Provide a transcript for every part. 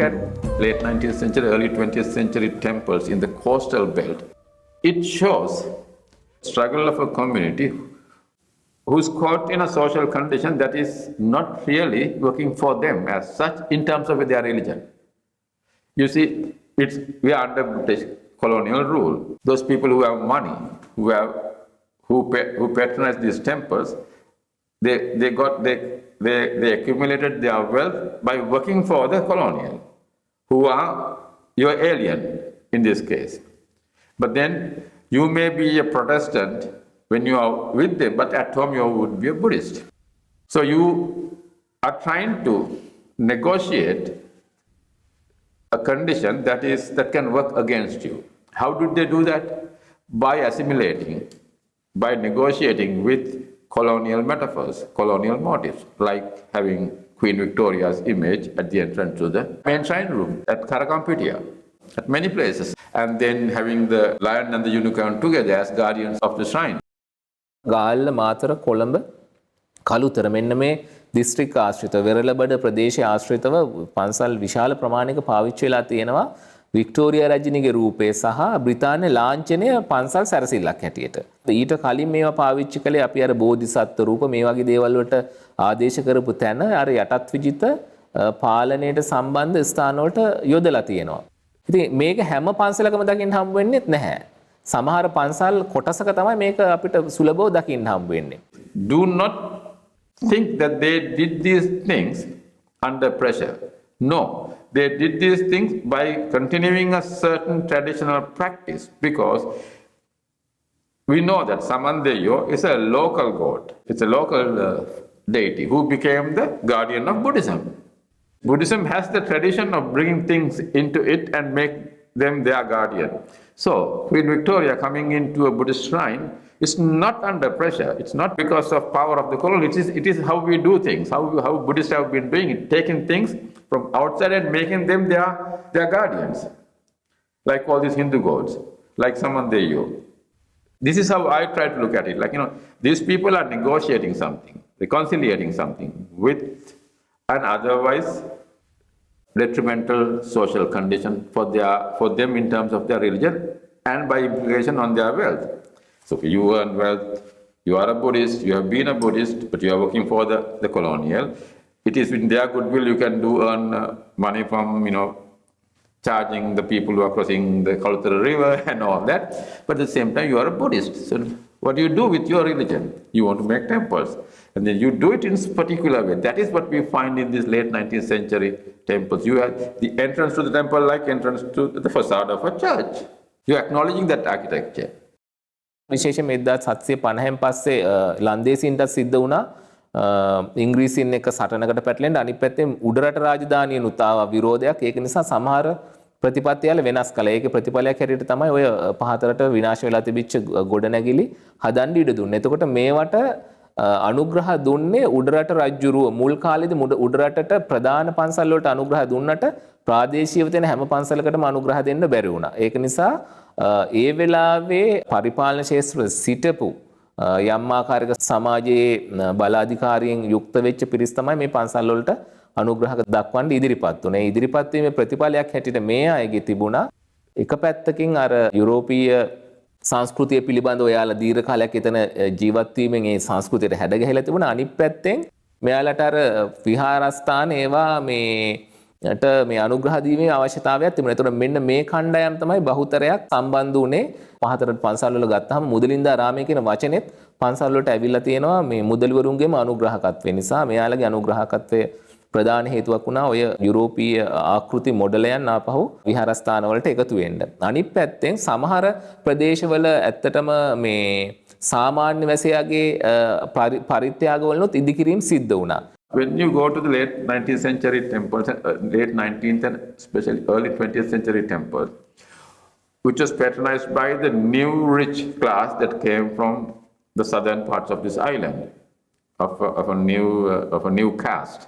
at late 19th century, early 20th century temples in the coastal belt, it shows struggle of a community who's caught in a social condition that is not really working for them as such in terms of their religion. You see, we are under British colonial rule. Those people who have money, who patronize these temples, they accumulated their wealth by working for the colonial, who are your alien in this case. But then you may be a Protestant when you are with them, but at home you would be a Buddhist. So you are trying to negotiate a condition that can work against you. How did they do that? By assimilating, by negotiating with colonial metaphors, colonial motifs, like having Queen Victoria's image at the entrance to the main shrine room at Karakampitia, at many places, and then having the lion and the unicorn together as guardians of the shrine. Galle Matara Colombo Kalutara මෙන්න මේ district ආශ්‍රිත වෙරළබඩ ප්‍රදේශ ආශ්‍රිතව පන්සල් විශාල ප්‍රමාණයක පාවිච්චි වෙලා තියෙනවා වික්ටෝරියා රජිනිගේ රූපේ සහ බ්‍රිතාන්‍ය ලාංඡනය පන්සල් සැරසිල්ලක් හැටියට. ඊට කලින් මේවා පාවිච්චි කළේ අපි අර බෝධිසත්ව රූප මේ වගේ දේවල් වලට ආදේශ කරපු තැන අර යටත් විජිත පාලනයට සම්බන්ධ ස්ථාන වලට යොදලා තියෙනවා. ඉතින් මේක හැම පන්සලකම දකින්න හම්බ වෙන්නේ නැහැ. සමහර පන්සල් කොටසක තමයි මේක අපිට සුලභව දකින්න හම්බ වෙන්නේ. Do not think that they did these things under pressure. No, they did these things by continuing a certain traditional practice, because we know that Samandeyo is a local god. It's a local deity who became the guardian of Buddhism. Buddhism has the tradition of bringing things into it and make them their guardian. So, Queen Victoria coming into a Buddhist shrine is not under pressure. It's not because of power of the colony. It is how we do things, how Buddhists have been doing it, taking things from outside and making them their guardians. Like all these Hindu gods, like Samandeyo. This is how I try to look at it. Like, these people are negotiating something, reconciliating something with an otherwise detrimental social condition for them in terms of their religion and by implication on their wealth. So if you earn wealth, you are a Buddhist, you have been a Buddhist, but you are working for the colonial. It is in their goodwill you can earn money from, charging the people who are crossing the Colonial River and all that. But at the same time, you are a Buddhist. So what do you do with your religion? You want to make temples. And then you do it in a particular way. That is what we find in these late 19th century temples. You have the entrance to the temple like entrance to the facade of a church. You are acknowledging that architecture. විශේෂයෙන් 1750න් පස්සේ ලන්දේසින්ට සිද්ධ වුණා ඉංග්‍රීසින් එක්ක සටනකට පැටලෙන්න අනිත් පැත්තෙන් උඩරට රාජධානියනුත් ආවා විරෝධයක්. ඒක නිසා සමහර ප්‍රතිපත්තියල වෙනස් කළා. ඒකේ ප්‍රතිඵලයක් හැටියට තමයි ඔය පහතරට විනාශ වෙලා තිබිච්ච ගොඩනැගිලි හදන්න ඉඩ දුන්නේ. එතකොට මේවට අනුග්‍රහ දුන්නේ උඩරට රජුරුව. මුල් කාලේදී උඩරටට ප්‍රධාන පන්සල් වලට අනුග්‍රහ දුන්නට ප්‍රාදේශීයව තියෙන හැම පන්සලකටම අනුග්‍රහ දෙන්න බැරි වුණා. ඒක නිසා ඒ වෙලාවේ පරිපාලන ශාස්ත්‍ර සිටපු යම් ආකාරයක සමාජයේ බලාධිකාරියෙන් යුක්ත වෙච්ච පිරිස් තමයි මේ පන්සල් වලට අනුග්‍රහ දක්වන්න ඉදිරිපත් වුණේ. ඉදිරිපත් වීමේ ප්‍රතිඵලයක් හැටියට මේ අයගේ තිබුණා එක පැත්තකින් අර යුරෝපීය සංස්කෘතිය පිළිබඳව ඔයාලා දීර්ඝ කාලයක් එතන ජීවත් වීමෙන් ඒ සංස්කෘතියට හැඩ ගැහිලා තිබුණා. අනිත් පැත්තෙන් මෙයාලට අර විහාරස්ථාන ඒවා මේ අනුග්‍රහ දීමේ අවශ්‍යතාවයක් තිබුණා. ඒතකොට මෙන්න මේ කණ්ඩායම් තමයි බහුතරයක් සම්බන්ධ වුණේ. පහතරට පන්සල් වල ගත්තාම මුදලින්දා රාමයේ කියන වචනේත් පන්සල් වලට ඇවිල්ලා තියෙනවා මේ මුදලිවරුන්ගේම අනුග්‍රහකත්වය නිසා. මෙයාලගේ අනුග්‍රහකත්වය ප්‍රධාන හේතුවක් වුණා ඔය යුරෝපීය ආකෘති මොඩලයන් ආපහු විහාරස්ථාන වලට එකතු වෙන්න. අනිත් පැත්තෙන් සමහර ප්‍රදේශවල ඇත්තටම මේ සාමාන්‍ය වැසියාගේ පරිත්‍යාග වලනොත් ඉදිකිරීම සිද්ධ වුණා. When you go to the late 19th century temples, late 19th and especially early 20th century temples, which was patronized by the new rich class that came from the southern parts of this island, of a new caste,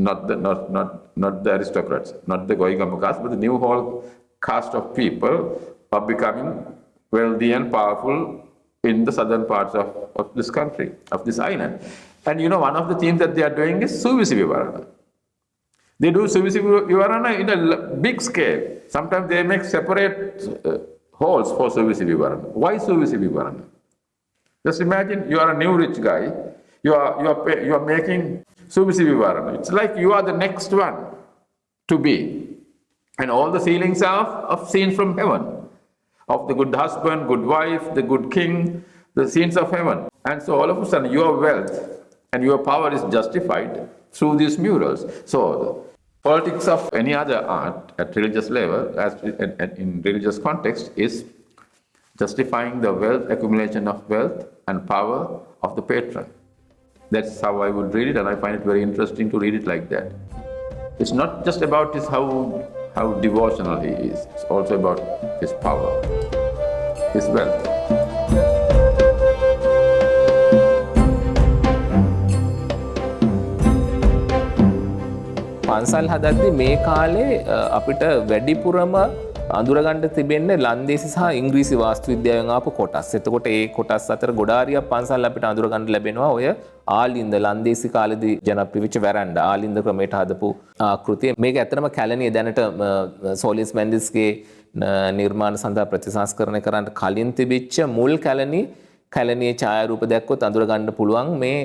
not the aristocrats, not the Goigama caste, but the new whole caste of people are becoming wealthy and powerful in the southern parts of this country, of this island. And one of the things that they are doing is Suvisi Vivarana. They do Suvisi Vivarana in a big scale. Sometimes they make separate halls for Suvisi Vivarana. Why Suvisi Vivarana? Just imagine you are a new rich guy, you are making Suvisi Vivarana. It's like you are the next one to be. And all the ceilings are of scenes from heaven, of the good husband, good wife, the good king, the scenes of heaven. And so all of a sudden your wealth and your power is justified through these murals. So the politics of any other art at religious level, as in religious context, is justifying the wealth, accumulation of wealth and power of the patron. That's how I would read it, and I find it very interesting to read it like that. It's not just about how devotional he is, it's also about his power, his wealth. පන්සල් හදද්දි මේ කාලේ අපිට වැඩිපුරම අඳුරගන්න තිබෙන්නේ ලන්දේසි සහ ඉංග්‍රීසි වාස්තු විද්‍යාවෙන් ආපු කොටස්. එතකොට ඒ කොටස් අතර ගොඩාරියක් පන්සල් අපිට අඳුරගන්න ලැබෙනවා ඔය ආලින්ද ලන්දේසි කාලේදී ජනප්‍රිය වෙච්ච වැරන්ඩා ආලින්ද ක්‍රමයට හදපු ආකෘතිය. මේක ඇත්තටම කැලණිය දැනට සෝලිස් මෙන්ඩිස්ගේ නිර්මාණ සඳහා ප්‍රතිසංස්කරණය කරන්න කලින් තිබිච්ච මුල් කැලණියේ ඡායාරූප දැක්කොත් අඳුරගන්න පුළුවන් මේ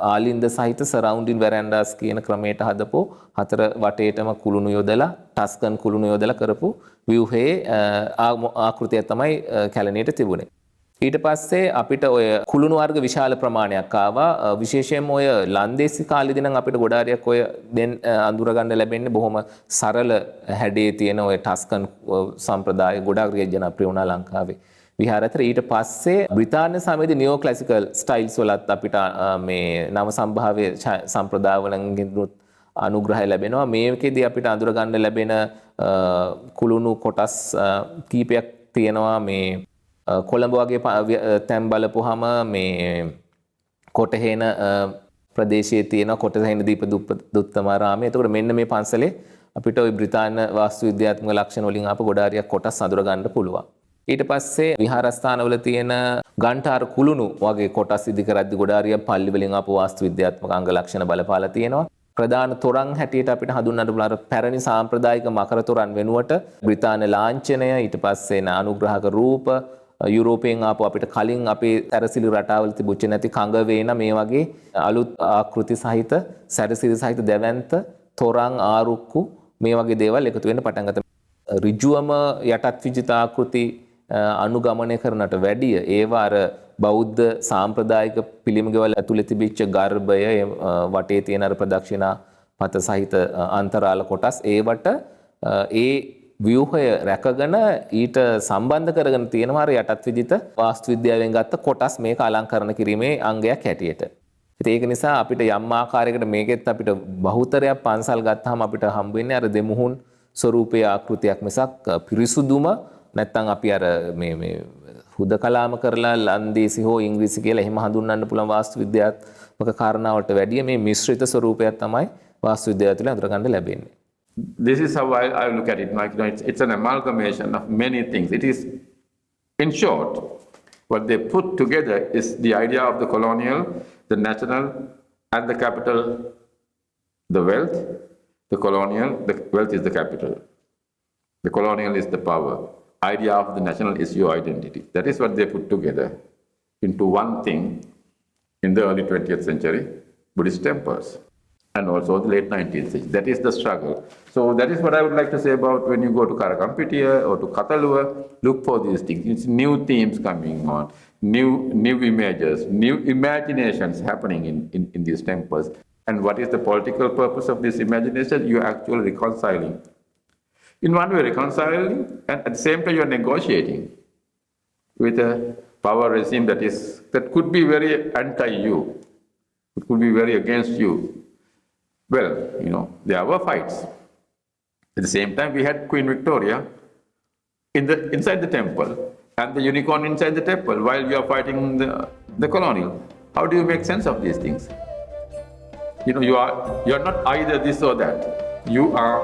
ආලින්ද සහිත සරවුන්ඩින් වැරන්ඩාස් කියන ක්‍රමයට හදපු හතර වටේටම කුළුණු යොදලා ටස්කන් කුළුණු යොදලා කරපු ව්‍යුහයේ ආකෘතිය තමයි කැලණියට තිබුණේ. ඊට පස්සේ අපිට ඔය කුළුණු වර්ග විශාල ප්‍රමාණයක් ආවා. විශේෂයෙන්ම ඔය ලන්දේසි කාලේදී නම් අපිට ගොඩාරියක් ඔය දැන් අඳුරගන්න ලැබෙන්නේ බොහොම සරල හැඩේ තියෙන ඔය ටස්කන් සම්ප්‍රදාය ගොඩාක් ජනප්‍රිය වුණා ලංකාවේ. විහාර අතර ඊට පස්සේ බ්‍රිතාන්‍ය සමයේදී නියෝ ක්ලාසිකල් ස්ටයිල්ස් වලත් අපිට මේ නව සම්භාව්‍ය සම්ප්‍රදාය වලින් අනුග්‍රහය ලැබෙනවා. මේකෙදී අපිට අඳුර ගන්න ලැබෙන කුළුණු කොටස් කීපයක් තියෙනවා. මේ කොළඹ වගේ තැන් බලපුවාම මේ කොටහේන ප්‍රදේශයේ තියෙන කොටහේන දීප දුත්තමාරාමයේ. එතකොට මෙන්න මේ පන්සලේ අපිට ওই බ්‍රිතාන්‍ය වාස්තු විද්‍යාත්මක ලක්ෂණ වලින් ආපු ගොඩාරියක් කොටස් අඳුර ගන්න පුළුවන්. ඊට පස්සේ විහාරස්ථානවල තියෙන ගන්ඨාර කුළුණු වගේ කොටස් ඉදි කරද්දි ගොඩාරිය පල්ලි වලින් ආපු වාස්තු විද්‍යාත්මක අංග ලක්ෂණ බලපාලා තියෙනවා. ප්‍රධාන තොරන් හැටියට අපිට හඳුන්වන්න පුළුවන් අර පැරණි සාම්ප්‍රදායික මකර තොරන් වෙනුවට බ්‍රිතාන්‍ය ලාංඡනය ඊට පස්සේ අනුග්‍රහක රූප යුරෝපයෙන් ආපු අපිට කලින් අපේ සැරසිලි රටාවල තිබුච්ච නැති කඟ වේන මේ වගේ අලුත් ආකෘති සහිත සැරසිලි සහිත දැවැන්ත තොරන් ආරුක්කු මේ වගේ දේවල් එකතු වෙන්න පටන් ගත්තා. ඍජුවම යටත් විජිත ආකෘති අනුගමනය කරනට වැඩිය ඒවා අර බෞද්ධ සාම්ප්‍රදායික පිළිමගෙවල් ඇතුළේ තිබිච්ච ගර්භය වටේ තියෙන අර ප්‍රදක්ෂිනා පත සහිත අන්තරාල කොටස් ඒවට ඒ ව්‍යුහය රැකගෙන ඊට සම්බන්ධ කරගෙන තියෙනවා අර යටත් විජිත වාස්තු විද්‍යාවෙන් ගත්ත කොටස් මේක අලංකරණ කිරීමේ අංගයක් හැටියට. ඉතින් ඒක නිසා අපිට යම් ආකාරයකට මේකෙත් අපිට බහුතරයක් පන්සල් ගත්තාම අපිට හම්බ වෙන්නේ අර දෙමුහුන් ස්වරූපයේ ආකෘතියක් මිසක් පිරිසුදුම නැත්තම් අපි අර මේ හුදකලාම කරලා ලන්දේසි හෝ ඉංග්‍රීසි කියලා එහෙම හඳුන්වන්න පුළුවන් වාස්තු විද්‍යාත්මක කාරණාවට වැඩිය මේ මිශ්‍රිත ස්වරූපයක් තමයි වාස්තු විද්‍යාව තුළ අඳුරගන්න ලැබෙන්නේ. This is how I look at it. Like, it's an amalgamation of many things. It is, in short, what they put together is the idea of the colonial, the national, and the capital, the wealth. The colonial, the wealth is the capital. The colonial is the power. Idea of the national is your identity. That is what they put together into one thing in the early 20th century Buddhist temples and also the late 19th century. That is the struggle. So that is what I would like to say about when you go to Karakampitiya or to Katalua, look for these things. It's new themes coming on, new images, new imaginations happening in these temples. And what is the political purpose of this imagination? You are actually reconciling. In one way reconciling, and at the same time you are negotiating with a power regime that could be very anti-you, it could be very against you. Well, there were fights. At the same time we had Queen Victoria inside the temple and the unicorn inside the temple while you are fighting the colonial. How do you make sense of these things? You are not either this or that. You are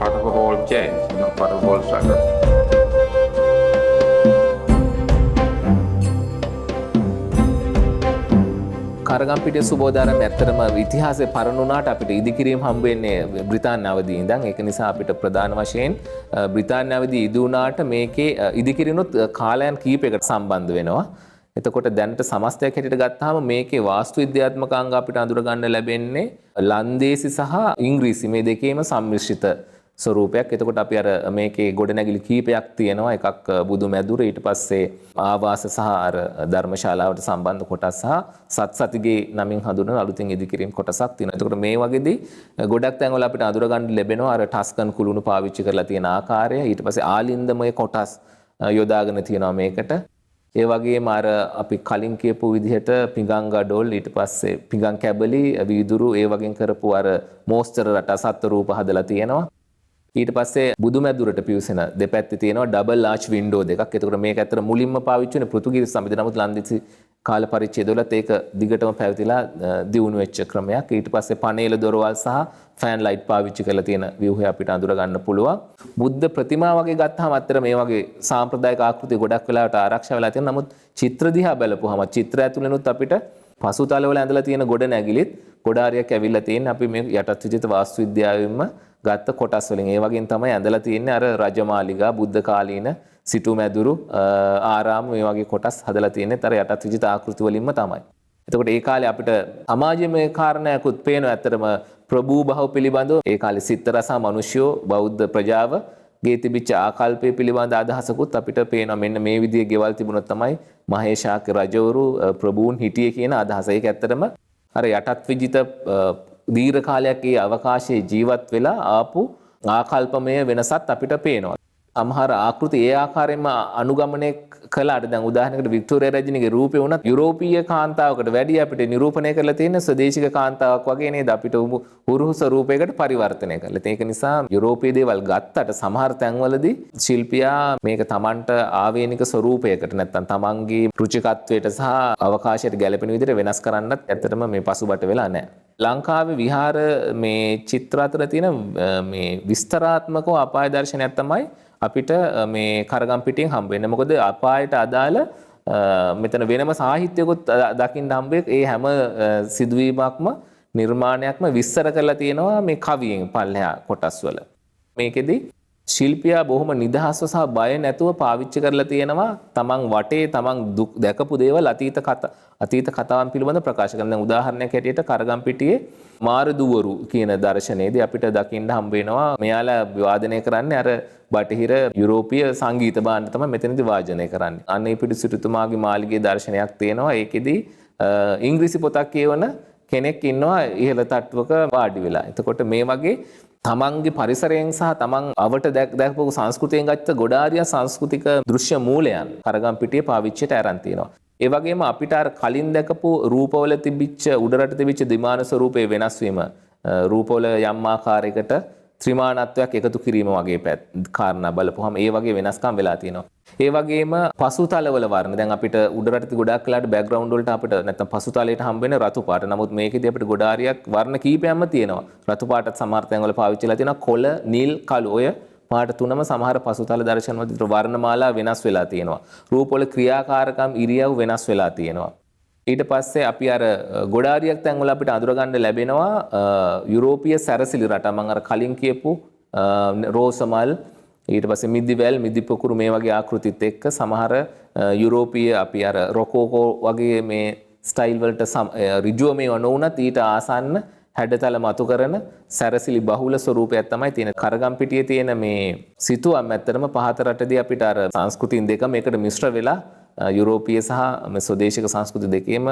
part of a whole change, part of a whole struggle. Karagampitiya සුබෝධාරාමයේ ඇත්තටම ඉතිහාසයේ පරණුණාට අපිට ඉදිකිරීම හම්බ වෙන්නේ බ්‍රිතාන්‍ය අවධියේ ඉඳන්. ඒක නිසා අපිට ප්‍රධාන වශයෙන් බ්‍රිතාන්‍ය අවධිය ඉදි වුණාට මේකේ ඉදිකිරීනුත් කාලයන් කීපයකට සම්බන්ධ වෙනවා. එතකොට දැනට සමස්තයක් හැටියට ගත්තාම මේකේ වාස්තු විද්‍යාත්මක අංග අපිට අඳුර ගන්න ලැබෙන්නේ ලන්දේසි සහ ඉංග්‍රීසි මේ දෙකේම සම්මිශ්‍රිත ස්වරූපයක්. එතකොට අපි අර මේකේ ගොඩනැගිලි කීපයක් තියෙනවා. එකක් බුදු මැදුර, ඊට පස්සේ ආවාස සහ අර ධර්මශාලාවට සම්බන්ධ කොටස් සහ සත්සතිගේ නමින් හඳුන්වන අලුතින් ඉදිකිරීම කොටසක් තියෙනවා. එතකොට මේ වගේදී ගොඩක් තැන්වල අපිට අඳුර ගන්න ලැබෙනවා අර ටස්කන් කුළුණු පාවිච්චි කරලා තියෙන ආකාරය. ඊට පස්සේ ආලින්දමය කොටස් යොදාගෙන තියෙනවා මේකට. ඒ වගේම අර අපි කලින් කියපු විදිහට පිඟන් ගඩොල්, ඊට පස්සේ පිඟන් කැබලි, වීදුරු ඒ වගේ කරපු අර මෝස්තර රට සත්ත්ව රූප හදලා තියෙනවා. ඊට පස්සේ බුදුමැදුරට පිවිසෙන දෙපැත්තේ තියෙනවා ඩබල් ආච් වින්ඩෝ දෙකක්. ඒකට මේක ඇත්තට මුලින්ම පාවිච්චි වෙන්නේ පෘතුගීසි සමයේදී. නමුත් ලන්දේසි කාල පරිච්ඡේදවලත් ඒක දිගටම පැවතිලා දියුණු වෙච්ච ක්‍රමයක්. ඊට පස්සේ පනේල දොරවල් සහ ෆෑන් ලයිට් පාවිච්චි කරලා තියෙන ව්‍යුහය අපිට අඳුර ගන්න පුළුවන්. බුද්ධ ප්‍රතිමා වගේ ගත්තාම අත්තර මේ වගේ සාම්ප්‍රදායික ආකෘති ගොඩක් වෙලාවට ආරක්ෂා වෙලා තියෙනවා. නමුත් චිත්‍ර දිහා බලපුවහම චිත්‍ර ඇතුළෙනුත් අපිට පසුතලවල ඇඳලා තියෙන ගොඩ නැගිලිත් ගොඩාරියක් ඇවිල්ලා තියෙන අපි මේ යටත් විජිත වාස්තු විද්‍යාවෙන්ම ගත්ත කොටස් වලින්. ඒ වගේම තමයි ඇඳලා තියෙන්නේ අර රජමාලිගා, බුද්ධ කාලීන සිටු මැදුරු, ආරාම මේ වගේ කොටස් හදලා තියෙන්නේ අර යටත් විජිත ආකෘති වලින්ම තමයි. එතකොට ඒ කාලේ අපිට සමාජයේ කාරණාවකුත් පේනවා. ඇත්තටම ප්‍රභූ භව පිළිබඳව ඒ කාලේ සිත් රස මිනිස්යෝ බෞද්ධ ප්‍රජාව ගේ තිබිච්ච ආකල්පය පිළිබඳ අදහසකුත් අපිට පේනවා. මෙන්න මේ විදිහේ ගෙවල් තිබුණොත් තමයි මහේශාක රජවරු ප්‍රභූන් හිටියේ කියන අදහස. ඒක ඇත්තටම අර යටත් විජිත දීර්ඝ කාලයක් ඒ අවකාශයේ ජීවත් වෙලා ආපු ආකල්පමය වෙනසත් අපිට පේනවා. සමහර ආකෘති ඒ ආකාරයෙන්ම අනුගමනය කළාට දැන් උදාහරණයකට වික්ටෝරියා රජුගේ රූපේ වුණත් යුරෝපීය කාන්තාවකට වැඩි අපිට නිරූපණය කරලා තියෙන ස්වදේශික කාන්තාවක් වගේ නේද අපිට හුරුහුස රූපයකට පරිවර්තනය කරලා. ඒක නිසා යුරෝපීය දේවල් ගත්තට සමහර තැන්වලදී ශිල්පියා මේක Tamanට ආවේනික ස්වරූපයකට නැත්නම් Tamanගේ රුචිකත්වයට සහ අවකාශයට ගැලපෙන විදිහට වෙනස් කරන්නත් ඇත්තටම මේ පසුබට වෙලා නැහැ. ලංකාවේ විහාර මේ චිත්‍ර අතර තියෙන මේ විස්තරාත්මකව අපාය දර්ශනයක් තමයි අපිට මේ කරගම්පිටියෙන් හම්බ වෙන්නේ. මොකද අපායට අදාළ මෙතන වෙනම සාහිත්‍යකුත් දකින්න හම්බෙක්. ඒ හැම සිදුවීමක්ම නිර්මාණයක්ම විස්තර කරලා තියෙනවා මේ කවියෙන් පල්ලෙහා කොටස් වල. මේකෙදි ශිල්පියා බොහොම නිදහස්ව සහ බය නැතුව පාවිච්චි කරලා තියෙනවා තමන් වටේ තමන් දැකපු දේවල් අතීත කතාවන් පිළිබඳ ප්‍රකාශ කරන. දැන් උදාහරණයක් හැටියට කරගම්පිටියේ මාරදුවරු කියන දර්ශනයේදී අපිට දකින්න හම්බ වෙනවා මෙයාලා වාදනය කරන්නේ අර බටහිර යුරෝපීය සංගීත භාණ්ඩ තමයි මෙතනදී වාදනය කරන්නේ. අනේ පිටිසිටුතුමාගේ මාලිගයේ දර්ශනයක් තියෙනවා. ඒකෙදි ඉංග්‍රීසි පොතක් කියවන කෙනෙක් ඉන්නවා ඉහළ තට්ටුවක වාඩි වෙලා. එතකොට මේ වගේ තමන්ගේ පරිසරයෙන් සහ තමන් අවට දැකපු සංස්කෘතියෙන් ගත්ත ගොඩාරිය සංස්කෘතික දෘශ්‍ය මූලයන් කරගම්පිටියේ පාවිච්චියට අරන් තියෙනවා. ඒ වගේම අපිට අර කලින් දැකපු රූපවල තිබිච්ච උඩරට තිබිච්ච දිමාන ස්වරූපේ වෙනස් වීම, රූපවල යම් ආකාරයකට ත්‍රිමානත්වයක් එකතු කිරීම වගේ කාරණා බලපුවහම ඒ වගේ වෙනස්කම් වෙලා තියෙනවා. ඒ වගේම පසුතලවල වර්ණ දැන් අපිට උඩරට ගොඩක් වෙලාට බෑග්ග්‍රවුන්ඩ් වලට අපිට නැත්නම් පසුතලයට හම්බ වෙන රතු පාට. නමුත් මේකෙදී අපිට ගොඩාරියක් වර්ණ කීපයක්ම තියෙනවා. රතු පාටත් සමහර තැන්වල පාවිච්චිලා තියෙනවා. කොළ, නිල්, කළු ඔය පාට තුනම සමහර පසුතල දර්ශනවල වර්ණමාලා වෙනස් වෙලා තියෙනවා. රූපවල ක්‍රියාකාරකම් ඉරියව් වෙනස් වෙලා තියෙනවා. ඊට පස්සේ අපි අර ගොඩාරියක් තැන්වල අපිට අඳුර ගන්න ලැබෙනවා යුරෝපීය සැරසිලි රට. මම අර කලින් කියපු රෝසමල්, ඊට පස්සේ මිදිවැල්, මිදිපොකුරු මේ වගේ ආකෘතිත් එක්ක සමහර යුරෝපීය අපි අර රොකෝකෝ වගේ මේ ස්ටයිල් වලට ඍජුව මේව නොවුනත් ඊට ආසන්න හැඩතල මතු කරන සැරසිලි බහුල ස්වරූපයක් තමයි තියෙන. කරගම්පිටියේ තියෙන මේ සිතුවම් ඇත්තටම පහත රටදී අපිට අර සංස්කෘතින් දෙකම එකට මිශ්‍ර වෙලා යුරෝපීය සහ ස්වදේශික සංස්කෘති දෙකේම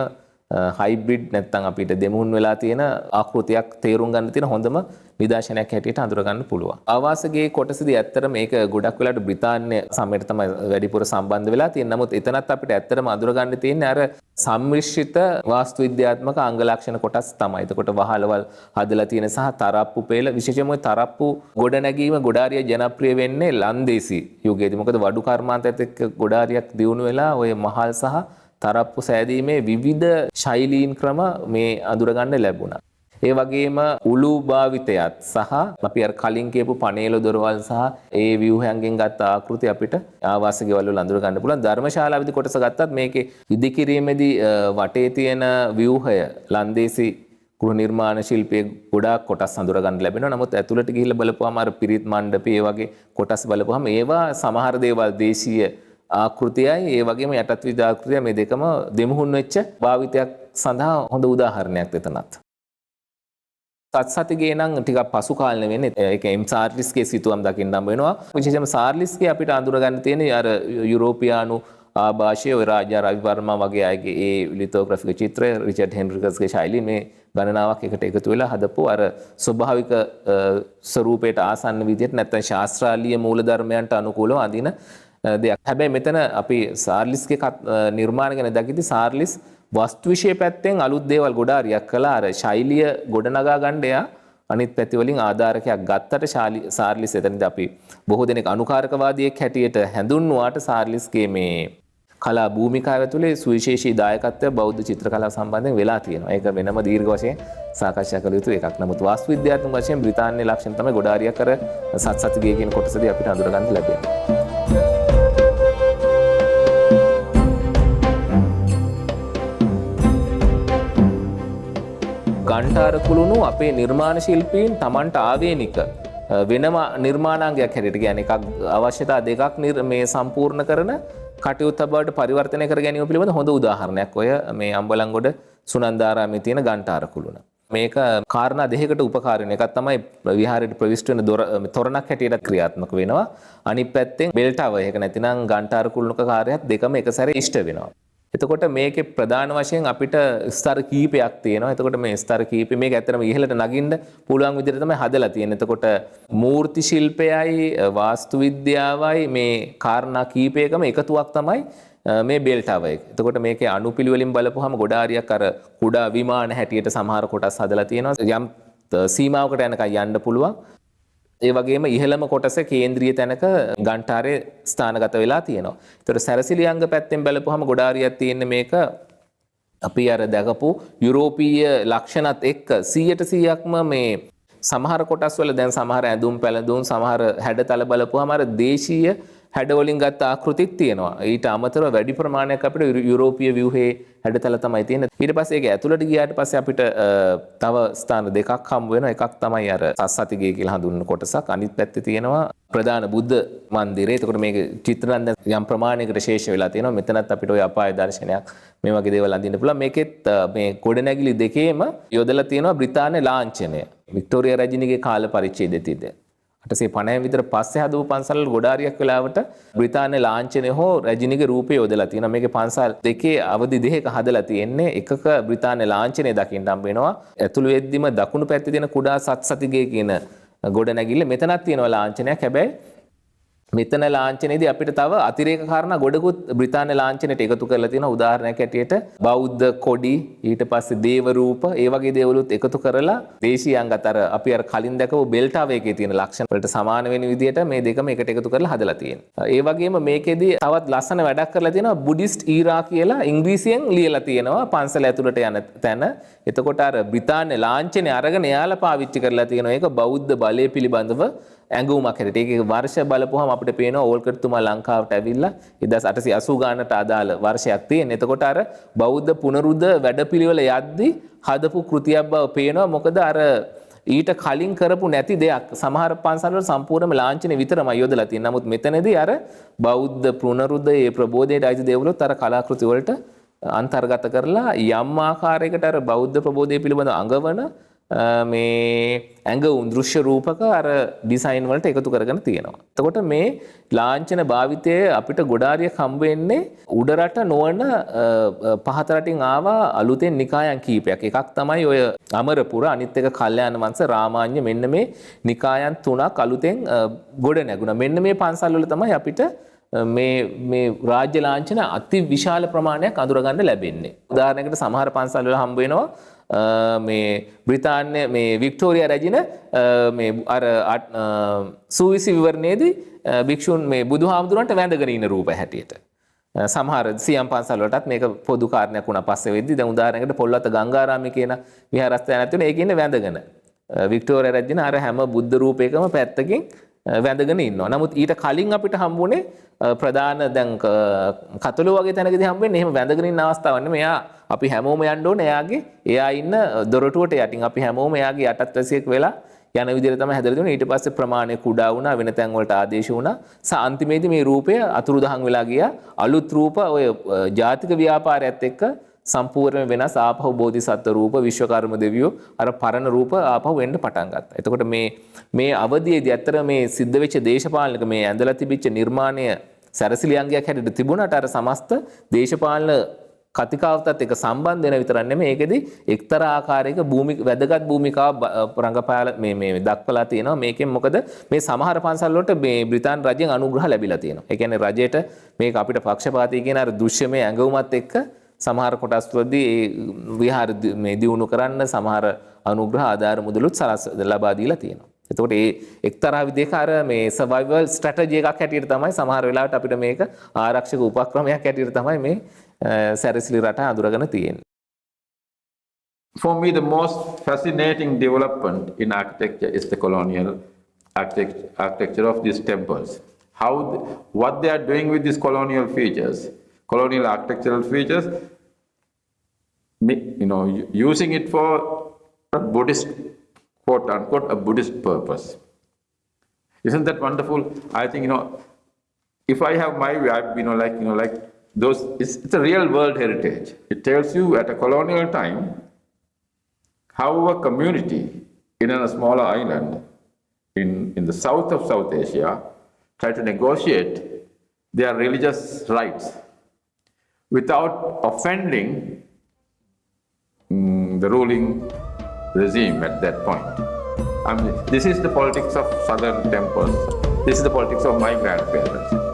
හයිබ්‍රිඩ් නැත්නම් අපිට දෙමුන් වෙලා තියෙන ආකෘතියක් තේරුම් ගන්න තියෙන හොඳම නිදර්ශනයක් හැටියට හඳුර ගන්න පුළුවන්. ආවාසගේ කොටසදී ඇත්තටම මේක ගොඩක් වෙලාට බ්‍රිතාන්‍ය සමයට තමයි වැඩිපුර සම්බන්ධ වෙලා තියෙන්නේ. නමුත් එතනත් අපිට ඇත්තටම අඳුර ගන්න තියෙන්නේ අර සම්මිශ්‍රිත වාස්තු විද්‍යාත්මක අංග ලක්ෂණ කොටස් තමයි. එතකොට වහලවල් හදලා තියෙන සහ තරප්පු පෙළ විශේෂයෙන්ම තරප්පු ගොඩනැගීම ගොඩාරිය ජනප්‍රිය වෙන්නේ ලන්දේසි යුගයේදී. මොකද වඩු කර්මාන්තයත් එක්ක ගොඩාරියක් දියුණු වෙලා ඔය මහල් සහ තරප්පු සෑදීමේ විවිධ ශෛලීන් ක්‍රම මේ අඳුර ගන්න ලැබුණා. ඒ වගේම උළු භාවිතයත් සහ අපි අර කලින් කියපු පණේල දොරවල් සහ ඒ ව්‍යුහයන්ගෙන් ගත්ත ආකෘති අපිට ආවාස ගෙවල් වල අඳුර ගන්න පුළුවන්. ධර්මශාලාවේදී කොටස ගත්තත් මේකේ ඉදිකිරීමේදී වටේ තියෙන ව්‍යුහය ලන්දේසි ගෘහ නිර්මාණ ශිල්පයේ ගොඩාක් කොටස් අඳුර ගන්න ලැබෙනවා. නමුත් ඇතුළට ගිහිල්ලා බලපුවාම අර පිරිත් මණ්ඩපය ඒ වගේ කොටස් බලපුවාම ඒවා සමහර දේවල් දේශීය ආකෘතියයි ඒ වගේම යටත් විද ආකෘතිය මේ දෙකම දෙමුහුන් වෙච්ච භාවිතයක් සඳහා හොඳ උදාහරණයක් එතනත්. සත්සතිගේ නම් ටිකක් පසු කාලෙ වෙන්නේ. ඒක එම් සාර්ලිස්ගේ සිතුවම් දකින්න හම්බ වෙනවා. විශේෂයෙන්ම සාර්ලිස්ගේ අපිට අඳුර ගන්න තියෙන්නේ අර යුරෝපියානු ආభాෂයේ ඔය රාජා රවි වර්මා වගේ අයගේ ඒ ලිතෝග්‍රැෆික චිත්‍රය රිචඩ් හෙන්රිකස්ගේ ශෛලිය මේ ගණනාවක් එකට එකතු වෙලා හදපු අර ස්වභාවික ස්වරූපයට ආසන්න විදිහට නැත්නම් ශාස්ත්‍රාලීය මූලධර්මයන්ට අනුකූලව අඳින දෙයක්. හැබැයි මෙතන අපි සාර්ලිස්ගේ නිර්මාණ ගැන දකිද්දි සාර්ලිස් වස්තු විෂය පැත්තෙන් අලුත් දේවල් ගොඩාරියක් කළා. අර ශෛලිය ගොඩනගා ගන්න එයා අනිත් පැති වලින් ආධාරකයක් ගත්තට සාර්ලිස් එතනදී අපි බොහෝ දෙනෙක් අනුකාරකවාදියෙක් හැටියට හැඳුන්වුවාට සාර්ලිස්ගේ මේ කලා භූමිකාව ඇතුලේ සුවිශේෂී දායකත්වය බෞද්ධ චිත්‍ර කලාව සම්බන්ධයෙන් වෙලා තියෙනවා. ඒක වෙනම දීර්ඝ වශයෙන් සාකච්ඡා කළ යුතු එකක්. නමුත් වාස්තු විද්‍යාත්මක වශයෙන් බ්‍රිතාන්‍ය ලක්ෂණ තමයි ගොඩාරියක් අර සත්සතිගේ කියන කොටසදී අපිට අඳුර ගන්න ලැබෙන්නේ. ගණ්ඨාර කුළුණු අපේ නිර්මාණ ශිල්පීන් Tamanට ආවේනික වෙනම නිර්මාණාංගයක් හැටියට කියන්නේ එකක් අවශ්‍යතා දෙකක් මේ සම්පූර්ණ කරන කටයුත්ත බවට පරිවර්තනය කර ගැනීම පිළිබඳ හොඳ උදාහරණයක් ඔය මේ අම්බලන්ගොඩ සුනන්දාරාමේ තියෙන ගණ්ඨාර කුළුණ. මේක කාරණා දෙකකට උපකාර වෙන එකක් තමයි විහාරයට ප්‍රවිෂ්ඨ වෙන තොරණක් හැටියට ක්‍රියාත්මක වෙනවා. අනිත් පැත්තෙන් බෙල් ටවර් එක නැතිනම් ගණ්ඨාර කුළුණක කාර්යයත් දෙකම එක සැරේ ඉෂ්ට වෙනවා. එතකොට මේකේ ප්‍රධාන වශයෙන් අපිට ස්තර කීපයක් තියෙනවා. එතකොට මේ ස්තර කීපෙ මේක ඇත්තටම ඉහළට නගින්න පුළුවන් විදිහට තමයි හදලා තියෙන්නේ. එතකොට මූර්ති ශිල්පයයි වාස්තු විද්‍යාවයි මේ කාරණා කීපයකම එකතුවක් තමයි මේ බෙල් ටවර් එක. එතකොට මේකේ අනුපිළිවෙලින් බලපුවාම ගොඩාරියක් අර කුඩා විමාන හැටියට සමහර කොටස් හදලා තියෙනවා. යම් සීමාවකට යනකම් යන්න පුළුවන්. ඒ වගේම ඉහළම කොටස කේන්ද්‍රීය තැනක ගණ්ඨාරයේ ස්ථානගත වෙලා තියෙනවා. ඒතර සැරසිලි අංග පැත්තෙන් බලපුවහම ගොඩාරියක් තියෙන්නේ මේක අපි අර දැකපු යුරෝපීය ලක්ෂණත් එක්ක 100%ක්ම මේ සමහර කොටස් වල දැන් සමහර ඇඳුම් පැළඳුම් සමහර හැඩතල බලපුවහම අර දේශීය හැඩවලින් ගත්ත ආකෘතිත් තියෙනවා. ඊට අමතරව වැඩි ප්‍රමාණයක් අපිට යුරෝපීය ව්‍යුහයේ හැඩතල තමයි තියෙන්නේ. ඊට පස්සේ ඒක ඇතුළට ගියාට පස්සේ අපිට තව ස්ථාන දෙකක් හම්බ වෙනවා. එකක් තමයි අර සස්සතිගේ කියලා හඳුන්වන කොටසක්. අනිත් පැත්තේ තියෙනවා ප්‍රධාන බුද්ධ මන්දිරය. එතකොට මේක චිත්‍රයන් යම් ප්‍රමාණයකට ශේෂ වෙලා තියෙනවා. මෙතනත් අපිට ওই අපාය දර්ශනයක් මේ වගේ දේවල් අඳින්න පුළුවන්. මේකෙත් මේ ගොඩනැගිලි දෙකේම යොදලා තියෙනවා බ්‍රිතාන්‍ය ලාංඡනය. වික්ටෝරියා රජිනිගේ කාල පරිච්ඡේදයේද 850 විතර පස්සේ හදපු පන්සල් ගොඩාරියක් වෙලාවට බ්‍රිතාන්‍ය ලාංඡනය හෝ රජිනිගේ රූපය යොදලා තියෙනවා. මේකේ පන්සල් දෙකේ අවදි දෙකක හදලා තියෙන්නේ. එකක බ්‍රිතාන්‍ය ලාංඡනය දකින්න හම්බ වෙනවා. ඇතුළු වෙද්දිම දකුණු පැත්තේ තියෙන කුඩා සත්සතිගේ කියන ගොඩනැගිල්ල මෙතනක් තියෙනවා ලාංඡනයක්. හැබැයි මෙතන ලාංඡනයේදී අපිට තව අතිරේක කාරණා ගොඩකුත් බ්‍රිතාන්‍ය ලාංඡනයට එකතු කරලා තියෙනවා. උදාහරණයක් ඇටියට බෞද්ධ කොඩි ඊට පස්සේ දේව රූප ඒ වගේ දේවලුත් එකතු කරලා දේශීය අංගත් අර අපි අර කලින් දැකපු බෙල් ටවර් එකේ තියෙන ලක්ෂණ වලට සමාන වෙන විදිහට මේ දෙකම එකට එකතු කරලා හදලා තියෙනවා. ඒ වගේම මේකෙදී තවත් ලස්සන වැඩක් කරලා තියෙනවා බුද්දිස්ට් ඊරා කියලා ඉංග්‍රීසියෙන් ලියලා තියෙනවා පන්සල ඇතුළට යන තැන. එතකොට අර බ්‍රිතාන්‍ය ලාංඡනය අරගෙන එයාලා පාවිච්චි කරලා තියෙනවා. ඒක බෞද්ධ බලය පිළිබඳව ඇඟුමක් හැටියට. ඒකේ වර්ෂ බලපුවහම අපිට පේනවා ඕල්කර්තුමා ලංකාවට ඇවිල්ලා 1880 ගානට අදාළ වර්ෂයක් තියෙන. එතකොට අර බෞද්ධ පුනරුද්ධ වැඩපිළිවෙල යද්දී හදපු කෘතියක් බව පේනවා. මොකද අර ඊට කලින් කරපු නැති දෙයක් සමහර පන්සල් වල සම්පූර්ණම ලාංඡනය විතරමයි යොදලා තියෙන්නේ. නමුත් මෙතනදී අර බෞද්ධ පුනරුද්ධ ඒ ප්‍රබෝධයට අයිති දේවලුත් අර කලාකෘති වලට අන්තර්ගත කරලා යම් ආකාරයකට අර බෞද්ධ ප්‍රබෝධය පිළිබඳව අඟවන මේ ඇඟවුම් දෘශ්‍ය රූපක අර ඩිසයින් වලට එකතු කරගෙන තියෙනවා. එතකොට මේ ලාංඡන භාවිතයේ අපිට ගොඩාරියක් හම්බ වෙන්නේ උඩරට නොවන පහත රටින් ආවා අලුතෙන් නිකායන් කීපයක්. එකක් තමයි ඔය අමරපුර, අනිත් එක කල්යාණ වංශ, රාමාඤ්ඤ. මෙන්න මේ නිකායන් තුනක් අලුතෙන් ගොඩ නැගුණා. මෙන්න මේ පන්සල් වල තමයි අපිට මේ රාජ්‍ය ලාංඡන අති විශාල ප්‍රමාණයක් අඳුර ගන්න ලැබෙන්නේ. උදාහරණයකට සමහර පන්සල් වල හම්බ වෙනවා මේ බ්‍රිතාන්‍ය මේ වික්ටෝරියා රජින මේ අර සූවිසි විවරණයේදී භික්ෂුන් මේ බුදුහාමුදුරන්ට වැඳගෙන ඉන්න රූප හැටියට. සමහර සියම් පන්සල් වලටත් මේක පොදු කාරණයක් වුණා පස්සේ වෙද්දි. දැන් උදාහරණයකට පොල්වත්ත ගංගාරාමයේ කියන විහාරස්ථානයක් තියෙනවා. ඒකේ ඉන්නේ වැඳගෙන. වික්ටෝරියා රජුන අර හැම බුද්ධ රූපයකම පැත්තකින් වැඳගෙන ඉන්නවා. නමුත් ඊට කලින් අපිට හම්බුනේ ප්‍රධාන දැන් කතෝලික වගේ තැනකදී හම්බෙන්නේ එහෙම වැඳගෙන ඉන්න අවස්ථාවක් නෙමෙයි. එයා අපි හැමෝම යන්න ඕනේ එයා ඉන්න දොරටුවට යටින් අපි හැමෝම එයාගේ යටත් වැසියෙක් වෙලා යන විදිහට තමයි හැදලා තියෙන්නේ. ඊට පස්සේ ප්‍රමාණය කුඩා වුණා, වෙන තැන් වලට ආදේශ වුණා. අන්තිමේදී මේ රූපය අතුරුදහන් වෙලා ගියා. අලුත් රූප ඔය ජාතික ව්‍යාපාරයත් එක්ක සම්පූර්ණ වෙනස් ආපහු බෝධිසත්ව රූප, විශ්වකර්ම දෙවියෝ අර පරණ රූප ආපහු වෙන්න පටන් ගත්තා. එතකොට මේ අවධියේදී ඇත්තට මේ සිද්ධ වෙච්ච දේශපාලනික මේ ඇඳලා තිබිච්ච නිර්මාණය සැරසිලියංගයක් හැටියට තිබුණාට අර සමස්ත දේශපාලන කතිකාවතත් එක සම්බන්ධ වෙන විතරක් නෙමෙයි ඒකෙදි එක්තරා ආකාරයක වැදගත් භූමිකාවක් රංගපාල මේ දක්වලා තියෙනවා. මේකෙන් මොකද මේ සමහර පන්සල් වලට මේ බ්‍රිතාන්‍ය රජයෙන් අනුග්‍රහ ලැබිලා තියෙනවා. ඒ කියන්නේ රජයට මේක අපිට පක්ෂපාතී කියන අර දෘශ්‍යමය ඇඟවුමත් එක්ක සමහර කොටස් වලදී ඒ විහාර මේ දියුණු කරන්න සමහර අනුග්‍රහ ආධාර මුදලුත් ලබා දීලා තියෙනවා. එතකොට ඒ එක්තරා විදිහක අර මේ සර්වයිවල් ස්ට්‍රැටජි එකක් හැටියට තමයි සමහර වෙලාවට අපිට මේක ආරක්ෂක උපක්‍රමයක් හැටියට තමයි මේ සැරසිලි රට අඳුරගෙන තියෙන්නේ. For me, the most fascinating development in architecture is the colonial architecture of these temples. What they are doing with these colonial features, colonial architectural features, using it for a Buddhist, quote unquote, a Buddhist purpose. Isn't that wonderful? I think, if I have my way, it's a real world heritage. It tells you at a colonial time how a community in a smaller island in the south of South Asia tried to negotiate their religious rights without offending the ruling regime at that point. This is the politics of southern temples. This is the politics of my grandparents.